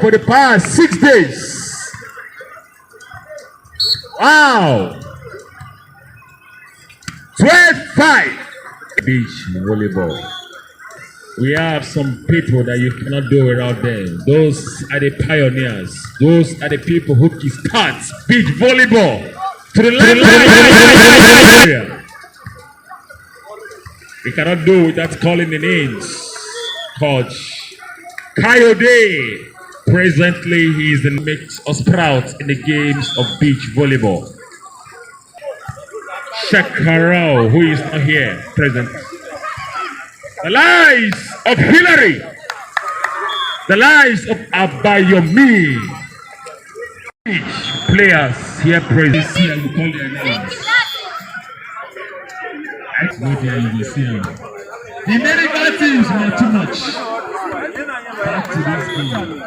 For the past 6 days. Wow! 12-5 beach volleyball. We have some people that you cannot do without them. Those are the pioneers. Those are the people who can start beach volleyball to the line. We cannot do without calling the names. Coach Coyote. Presently, he is the mix of sprout in the games of beach volleyball. Shakarao, who is not here, present. The lives of Hillary. The lives of Abayomi. Beach players here present. Here we call their names. Go there, you will see them. The medical teams were too much. Back to this game.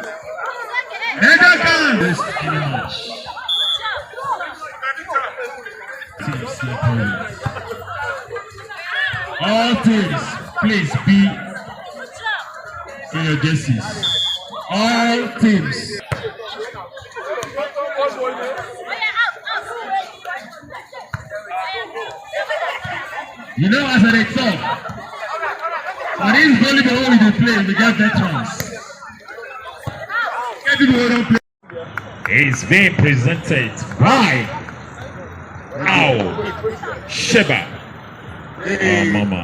Mega Khan! This very much. All teams, please be in your jerseys. All teams. You know, as I talk, for this volleyball we dey play, we get veterans. It's being presented by Sheba. Mama.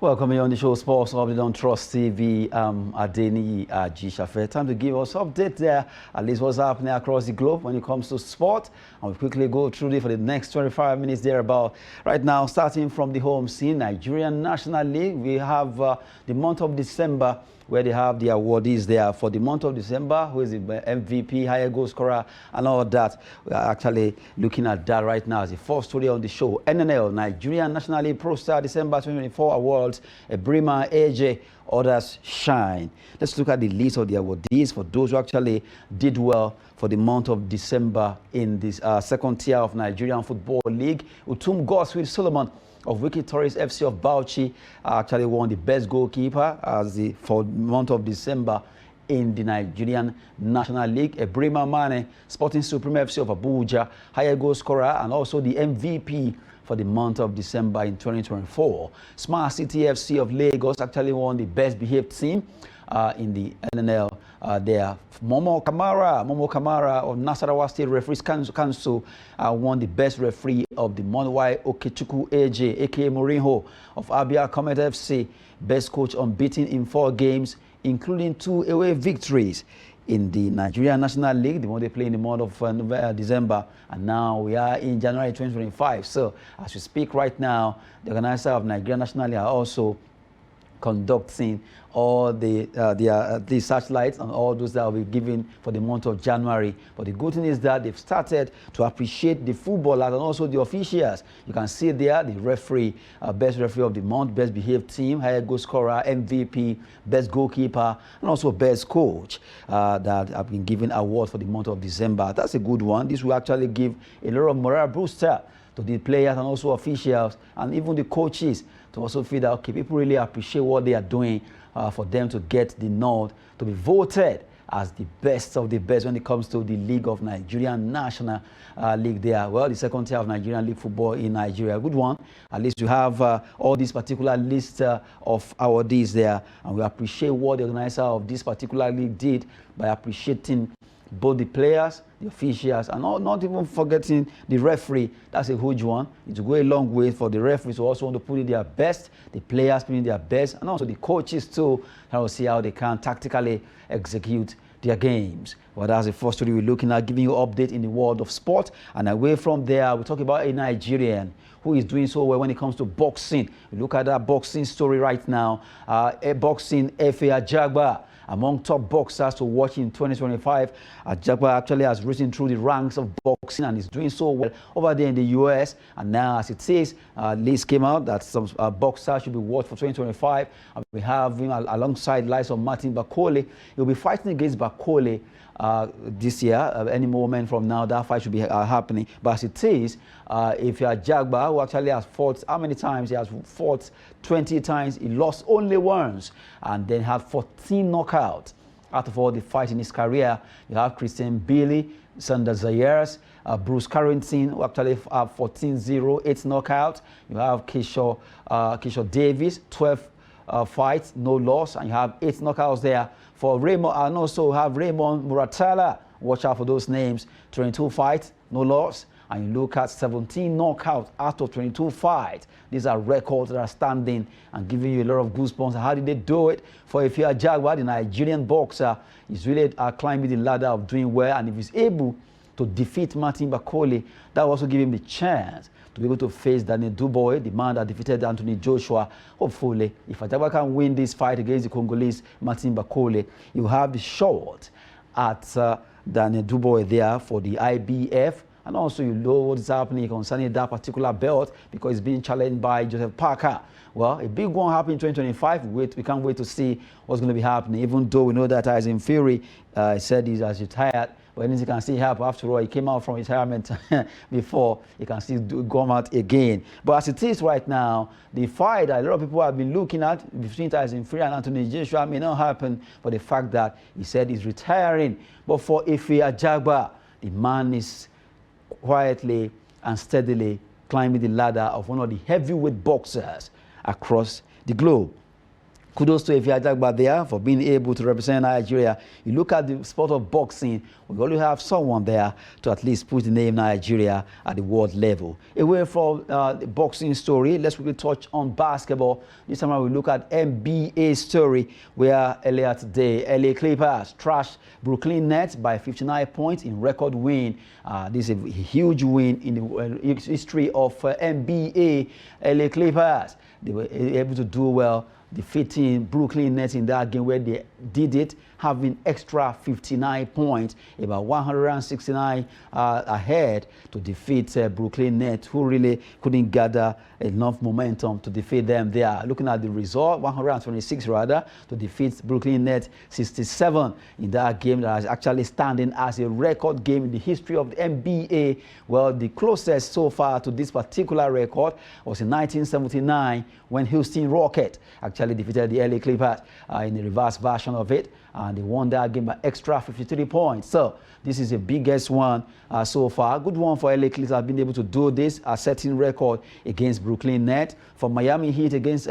Welcome here on the show Sports Update on Trust TV. Awoniyi Ajagba. Time to give us update there, at least what's happening across the globe when it comes to sport. And we'll quickly go through it for the next 25 minutes there about. Right now, starting from the home scene, Nigerian National League, we have the month of December, where they have the awardees there for the month of December, who is the MVP, higher goal scorer, and all that. We are actually looking at that right now as the first story on the show. NNL, Nigerian National League Pro Star December 2024 Awards, Brima, AJ, others shine. Let's look at the list of the awardees for those who actually did well for the month of December in this second tier of Nigerian Football League. Utum Godswill Solomon of Wiki Tourist FC of Bauchi actually won the best goalkeeper for the month of December in the Nigerian National League. Brima Mane, Sporting Supreme FC of Abuja, higher goal scorer and also the MVP for the month of December in 2024. Smart City FC of Lagos actually won the best behaved team in the NNL there. Momo Kamara of Nasarawa State Referees Council won the best referee of the month, while Okechukwu AJ, aka Mourinho of Abia Comet FC, best coach unbeaten in 4 games, including 2 away victories in the Nigerian National League, the one they play in the month of December, and now we are in January 2025. So as we speak right now, the organizer of Nigerian National League are also conducting all the satellites and all those that will be given for the month of January. But the good thing is that they've started to appreciate the footballers and also the officials. You can see there the referee, best referee of the month, best behaved team, higher goal scorer, MVP, best goalkeeper, and also best coach that have been given awards for the month of December. That's a good one. This will actually give a lot of morale booster to the players and also officials and even the coaches to also feel that, okay, people really appreciate what they are doing for them to get the nod to be voted as the best of the best when it comes to the League of Nigerian National League there. Well, the second tier of Nigerian League football in Nigeria. Good one. At least you have all these particular list of awardees there. And we appreciate what the organizer of this particular league did by appreciating both the players, the officials, and not even forgetting the referee. That's a huge one. It will go a long way for the referees who also want to put in their best, the players putting in their best, and also the coaches too, and we'll see how they can tactically execute their games. Well, that's the first story we're looking at, giving you an update in the world of sport. And away from there, we'll talk about a Nigerian who is doing so well when it comes to boxing. We look at that boxing story right now. A boxing FA Ajagba among top boxers to watch in 2025. Ajagba actually has risen through the ranks of boxing and is doing so well over there in the US. And now, as it says, list came out that some boxers should be watched for 2025. And we have him alongside likes of Martin Bakole. He'll be fighting against Bakole this year. Any moment from now, that fight should be happening. But as it is, if you're Ajagba, who actually has fought, how many times? He has fought 20 times. He lost only once and then had 14 knockouts out of all the fights in his career. You have Christian Bailey, Sander Zayers, Bruce Carrington, who actually have 14-0, 8 knockouts. You have Kishore Davis, 12 fights, no loss, and you have 8 knockouts there for Raymond. And also have Raymond Muratala. Watch out for those names. 22 fights, no loss. And you look at 17 knockouts out of 22 fights. These are records that are standing and giving you a lot of goosebumps. How did they do it? For if you're Ajagba, the Nigerian boxer, is really climbing the ladder of doing well. And if he's able to defeat Martin Bakole, that will also give him the chance to be able to face Daniel Dubois, the man that defeated Anthony Joshua. Hopefully, if Ajagba can win this fight against the Congolese Martin Bakole, you have the shot at Daniel Dubois there for the IBF. And also you know what is happening concerning that particular belt because it's being challenged by Joseph Parker. Well, a big one happened in 2025. We can't wait to see what's going to be happening, even though we know that Tyson Fury said he has retired. But anything can still happen. After all, he came out from retirement before. He can still come out again. But as it is right now, the fight that a lot of people have been looking at between Tyson Fury and Anthony Joshua may not happen for the fact that he said he's retiring. But for Ife Ajagba, the man is quietly and steadily climbing the ladder of one of the heavyweight boxers across the globe. Kudos to Ife Ajagba there for being able to represent Nigeria. You look at the sport of boxing, we only have someone there to at least put the name Nigeria at the world level. Away from the boxing story, let's quickly touch on basketball. This time we look at NBA story where earlier today, LA Clippers trashed Brooklyn Nets by 59 points in record win. This is a huge win in the history of NBA. LA Clippers, they were able to do well, defeating Brooklyn Nets in that game where they did it, having extra 59 points, about 169 ahead to defeat Brooklyn Nets, who really couldn't gather enough momentum to defeat them there. Looking at the result, 126 rather, to defeat Brooklyn Nets, 67 in that game that is actually standing as a record game in the history of the NBA. Well, the closest so far to this particular record was in 1979 when Houston Rockets actually defeated the LA Clippers in the reverse version of it, and they won that game by extra 53 points. So this is the biggest one so far. Good one for LA Clippers have been able to do this, setting record against Brooklyn Nets. For Miami Heat against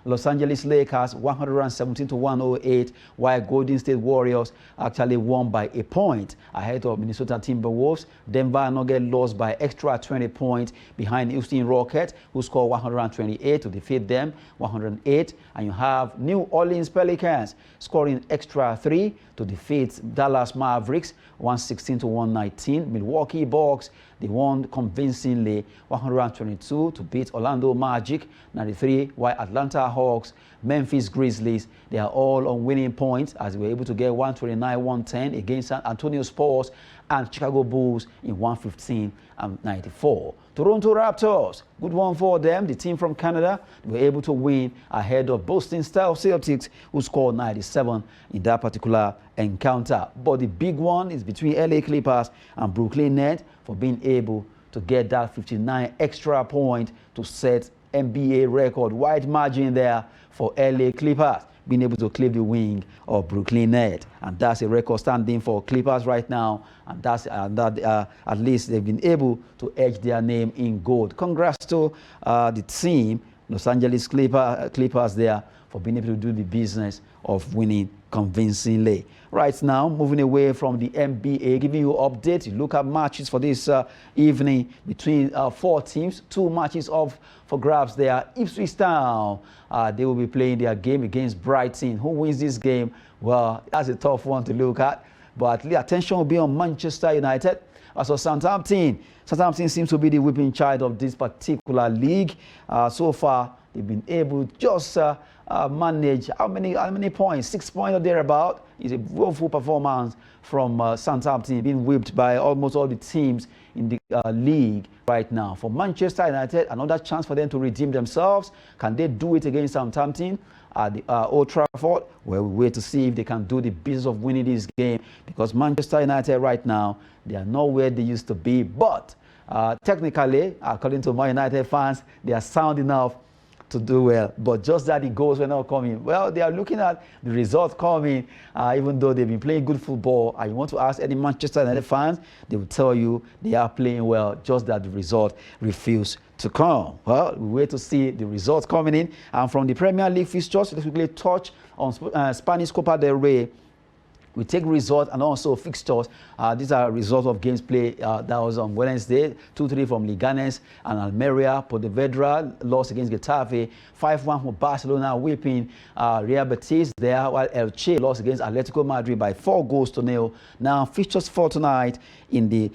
Los Angeles Lakers, 117-108, while Golden State Warriors actually won by a point ahead of Minnesota Timberwolves. Denver Nuggets lost by extra 20 points behind Houston Rockets, who scored 128 to defeat them, 108. And you have New Orleans Pelicans scoring extra 3 to defeat Dallas Mavericks, 116-119. Milwaukee Bucks, they won convincingly, 122 to beat Orlando Magic, 93, while Atlanta Hawks, Memphis Grizzlies, they are all on winning points as they were able to get 129-110 against San Antonio Spurs and Chicago Bulls in 115-94. Toronto Raptors, good one for them. The team from Canada, they were able to win ahead of Boston Celtics, who scored 97 in that particular encounter. But the big one is between LA Clippers and Brooklyn Nets for being able to get that 59 extra point to set NBA record. Wide margin there for LA Clippers, being able to clip the wing of Brooklyn Nets. And that's a record standing for Clippers right now. And that's at least they've been able to edge their name in gold. Congrats to the team, Los Angeles Clippers there, for being able to do the business of winning convincingly. Right now, moving away from the NBA, giving you updates. You look at matches for this evening between 4 teams. 2 matches for grabs there. Ipswich Town, they will be playing their game against Brighton. Who wins this game? Well, that's a tough one to look at. But the attention will be on Manchester United. As for Southampton seems to be the whipping child of this particular league. So far, they've been able just manage how many points? 6 points or thereabout. It's a woeful performance from Southampton, being whipped by almost all the teams in the league right now. For Manchester United, another chance for them to redeem themselves. Can they do it against Southampton at the Old Trafford? Well, we wait to see if they can do the business of winning this game, because Manchester United right now, they are not where they used to be. But technically, according to Man United fans, they are sound enough to do well, but just that the goals were not coming. Well, they are looking at the results coming, even though they've been playing good football. And you want to ask any Manchester United fans, they will tell you they are playing well, just that the result refused to come. Well, we wait to see the results coming in. And from the Premier League fixtures, let's quickly touch on Spanish Copa del Rey. We take results and also fixtures. These are results of games played. That was on Wednesday. 2-3 from Leganes and Almeria. Pontevedra lost against Getafe. 5-1 for Barcelona, whipping Real Betis there, while Elche lost against Atletico Madrid by 4-0. Now, fixtures for tonight in the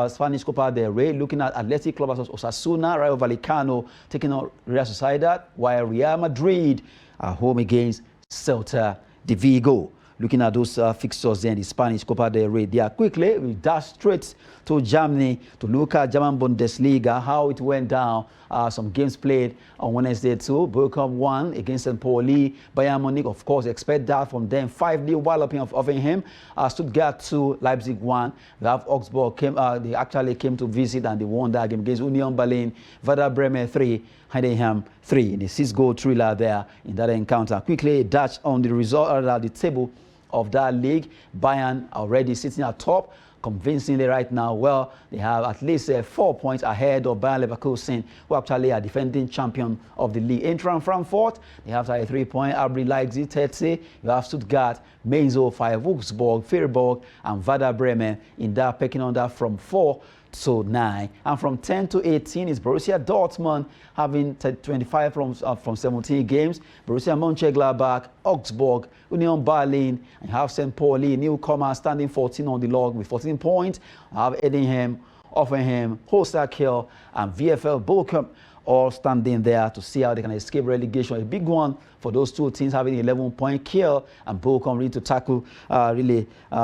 Spanish Copa del Rey. Looking at Athletic Club versus Osasuna, Rayo Vallecano taking on Real Sociedad, while Real Madrid are home against Celta de Vigo. Looking at those fixtures in the Spanish Copa del Rey. There quickly, we dash straight to Germany to look at German Bundesliga, how it went down. Some games played on Wednesday too. Bochum won against St. Pauli. Bayern Munich, of course, expect that from them. 5-0 walloping of Hoffenheim. Stuttgart 2, Leipzig 1. We have Augsburg they actually came to visit and they won that game against Union Berlin. Werder Bremen 3, Heidenheim 3. The 6-goal thriller there in that encounter. Quickly, Dutch on the result the table of that league. Bayern already sitting at top convincingly right now. Well, they have at least 4 points ahead of Bayer Leverkusen, who actually are defending champion of the league. Eintracht Frankfurt, they have 3 points. RB Leipzig 30. You have Stuttgart, Mainz 5, Wolfsburg, Freiburg, and Werder Bremen in that pecking order from 4 to 9. And from 10 to 18 is Borussia Dortmund, having 25 from 17 games. Borussia Mönchengladbach, Augsburg, Union Berlin, and you have St. Pauli, newcomer, standing 14 on the log with 14 points. I have Heidenheim, Hoffenheim, Holstein Kiel, and VfL Bochum all standing there to see how they can escape relegation. A big one for those two teams, having 11-point. Kiel and Bochum need to tackle,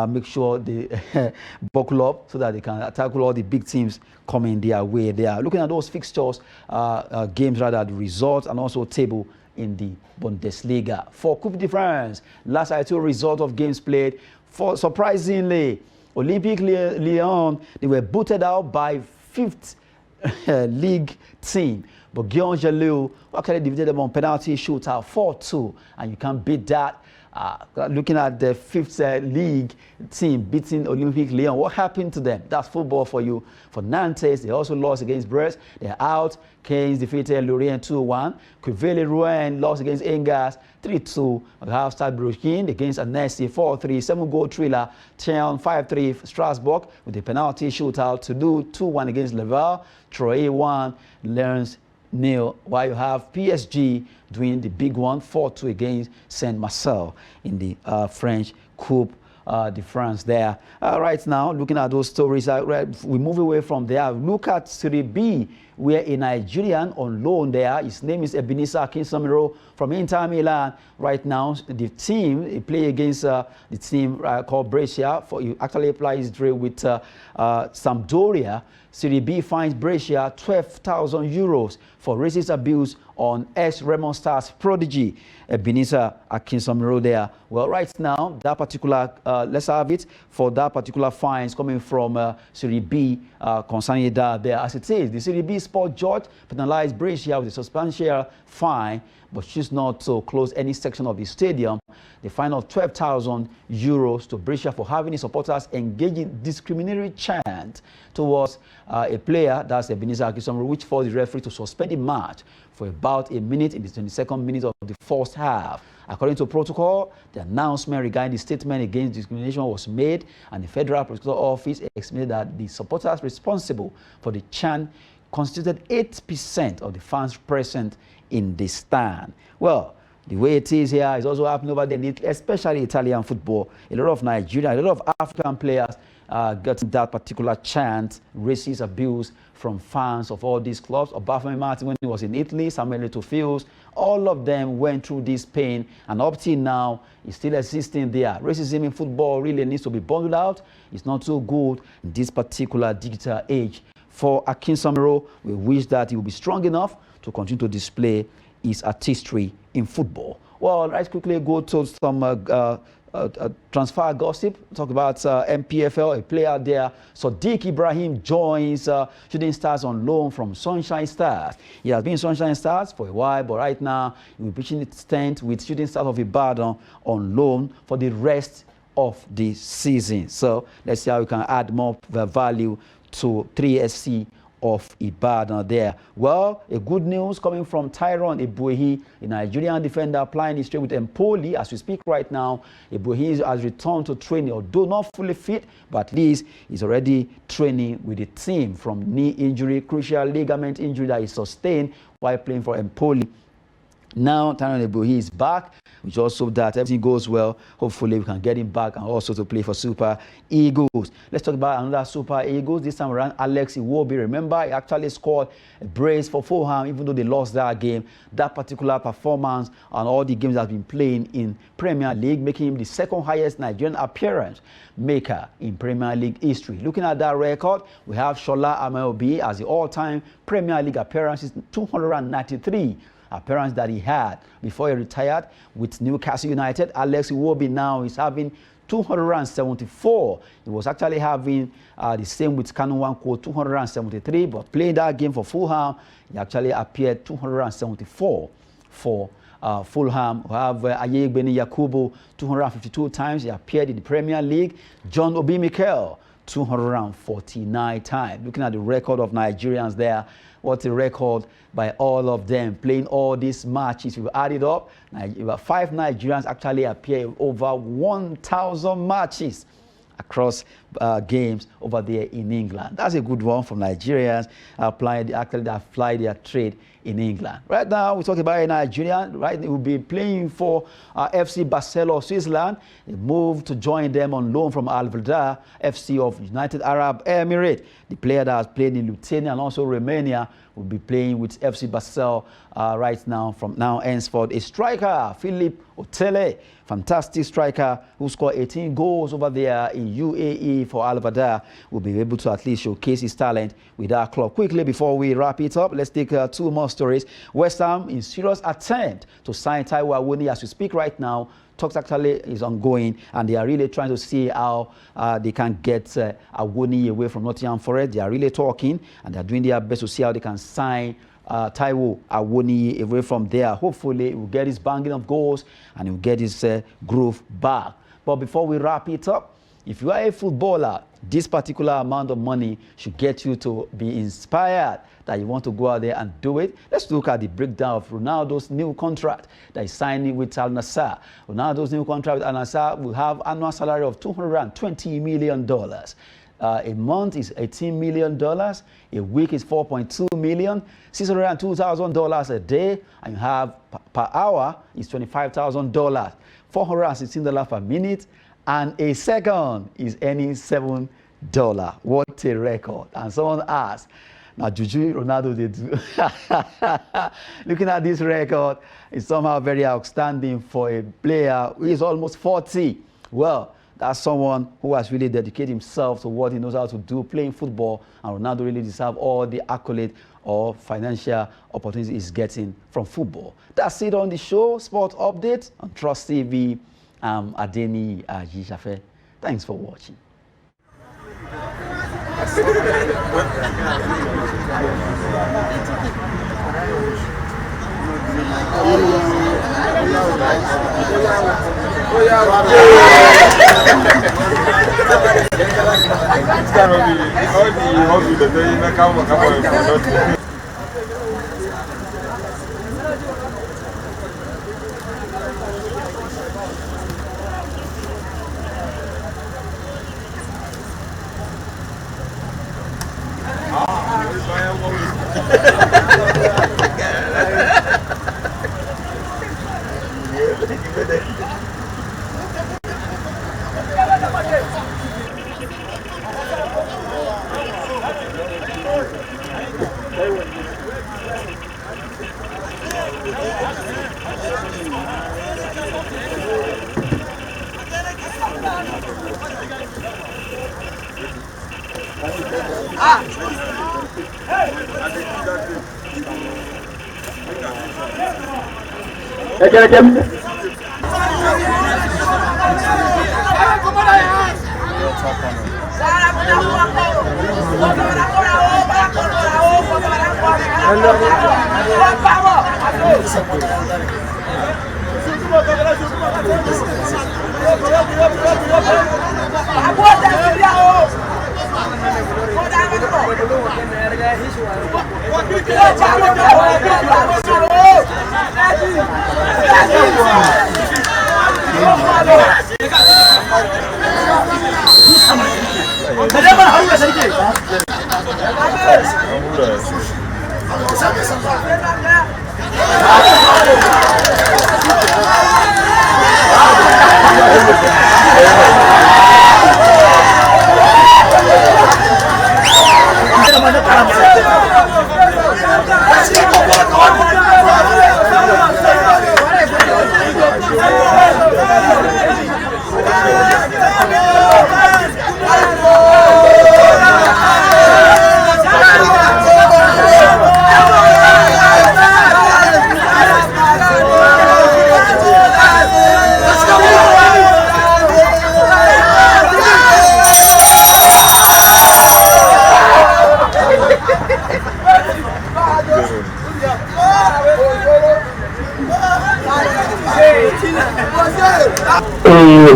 make sure they buckle up so that they can tackle all the big teams coming their way. They are looking at those fixtures, games rather, the results, and also table in the Bundesliga. For Coupe de France, last I told result of games played. For surprisingly, Olympique Lyon, they were booted out by 5th league team, but Guillaume Jalou actually defeated them on penalty shootout 4-2, and you can't beat that. Looking at the 5th league team beating Olympique Lyon, what happened to them? That's football for you. For Nantes, they also lost against Brest. They're out. Caen defeated Lorient 2-1. Quevilly-Rouen lost against Angers 3-2. We have Stade Brugge against Annecy 4-3. 7-goal thriller. Chen 5-3. Strasbourg with the penalty shootout to do 2-1 against Laval. Troyes 1. Lens 0, while you have PSG doing the big one 4-2 against Saint Marcel in the French Coupe de France there. Right now, looking at those stories, we move away from there. Look at Serie B, where a Nigerian on loan there, his name is Ebenezer Akinsamiro from Inter Milan. Right now, the team, he play against the team called Brescia. He actually applies his drill with Sampdoria. Serie B finds Brescia €12,000 for racist abuse on ex-Raymond Stars prodigy Ebenezer Akinsamiro there. Well, right now, that particular, let's have it for that particular fines coming from Serie B concerning that there. As it is, the Serie B sport judge penalized Brescia with a substantial fine, but choose not to close any section of the stadium. The fine of €12,000 to Brescia for having his supporters engage in discriminatory chant towards a player, that's Ebenezer Akinsamiro, which forced the referee to suspend the match for about a minute in the 22nd minute of the first half. According to protocol, the announcement regarding the statement against discrimination was made, and the Federal Prosecutor's Office explained that the supporters responsible for the chant constituted 8% of the fans present in the stand. Well, the way it is here is also happening over there, especially Italian football. A lot of Nigeria, a lot of African players getting that particular chant, racist abuse from fans of all these clubs. Obafemi Martin, when he was in Italy, Samuel Eto'o, all of them went through this pain, and up till now, it's still existing there. Racism in football really needs to be bundled out. It's not so good in this particular digital age. For Akin Samiro, we wish that he will be strong enough to continue to display his artistry in football. Well, let's quickly go to some transfer gossip. Talk about MPFL, a player there. Sadiq Ibrahim joins Shooting Stars on loan from Sunshine Stars. He has been Sunshine Stars for a while, but right now he will be pitching its tent with Shooting Stars of Ibadan on loan for the rest of the season. So let's see how we can add more value to 3SC of Ibadan there. Well, a good news coming from Tyrone Ebuehi, a Nigerian defender applying his trade with Empoli. As we speak right now, Ebuehi has returned to training, although not fully fit, but at least he's already training with the team from knee injury, crucial ligament injury that he sustained while playing for Empoli. Now, Tyrone Ebuehi is back. We just hope that everything goes well. Hopefully, we can get him back and also to play for Super Eagles. Let's talk about another Super Eagles. This time around, Alex Iwobi. Remember, he actually scored a brace for Fulham, even though they lost that game. That particular performance and all the games that have been playing in Premier League, making him the second highest Nigerian appearance maker in Premier League history. Looking at that record, we have Shola Ameobi as the all-time Premier League appearances, 293. Appearance that he had before he retired with Newcastle United. Alex Iwobi now is having 274. He was actually having the same with Kanu Nwankwo, 273, but playing that game for Fulham, he actually appeared 274 for Fulham. We have Ayegbeni Yakubu 252 times. He appeared in the Premier League. John Obi Mikel 249 times. Looking at the record of Nigerians there, what a record by all of them playing all these matches. If you add it up, 5 Nigerians actually appear in over 1,000 matches across games over there in England. That's a good one from Nigerians that apply their trade in England. Right now, we talk about a Nigerian. Right, he will be playing for FC Basel of Switzerland. He moved to join them on loan from Al Valdar FC of United Arab Emirates. The player that has played in Lithuania and also Romania will be playing with FC Basel right now from now henceforth. A striker, Philip Otele, fantastic striker who scored 18 goals over there in UAE for Al Valdar, will be able to at least showcase his talent with that club. Quickly, before we wrap it up, let's take 2 more stories. West Ham in serious attempt to sign Taiwo Awoniyi as we speak right now. Talks actually is ongoing, and they are really trying to see how they can get Awoniyi away from Nottingham Forest. They are really talking, and they are doing their best to see how they can sign Taiwo Awoniyi away from there. Hopefully, he will get his banging of goals and he will get his groove back. But before we wrap it up, if you are a footballer, this particular amount of money should get you to be inspired that you want to go out there and do it. Let's look at the breakdown of Ronaldo's new contract that he's signing with Al Nassr. Ronaldo's new contract with Al Nassr will have annual salary of $220 million. A month is $18 million. A week is $4.2 million. $602,000 a day, and you have per hour is $25,000. $416 per minute, and a second is earning $7. What a record! And someone asked, now Juju Ronaldo they do. Looking at this record, it's somehow very outstanding for a player who is almost 40. Well, that's someone who has really dedicated himself to what he knows how to do, playing football, and Ronaldo really deserves all the accolade or financial opportunities he's getting from football. That's it on the show, Sport Update on Trust TV. I'm Awoniyi Ajisafe. Thanks for watching.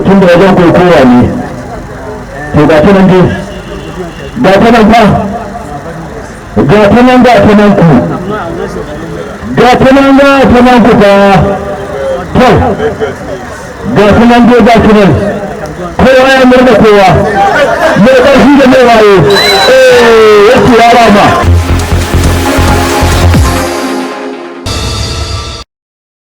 tun da wajen kokowa ne to ga ta nan dai ga ta nan fa ga ta nan ku ga ta nan ku fa to ga ta nan dai ga ta nan kowa ya murna kowa mai ƙarfi da mai waye yake yara ma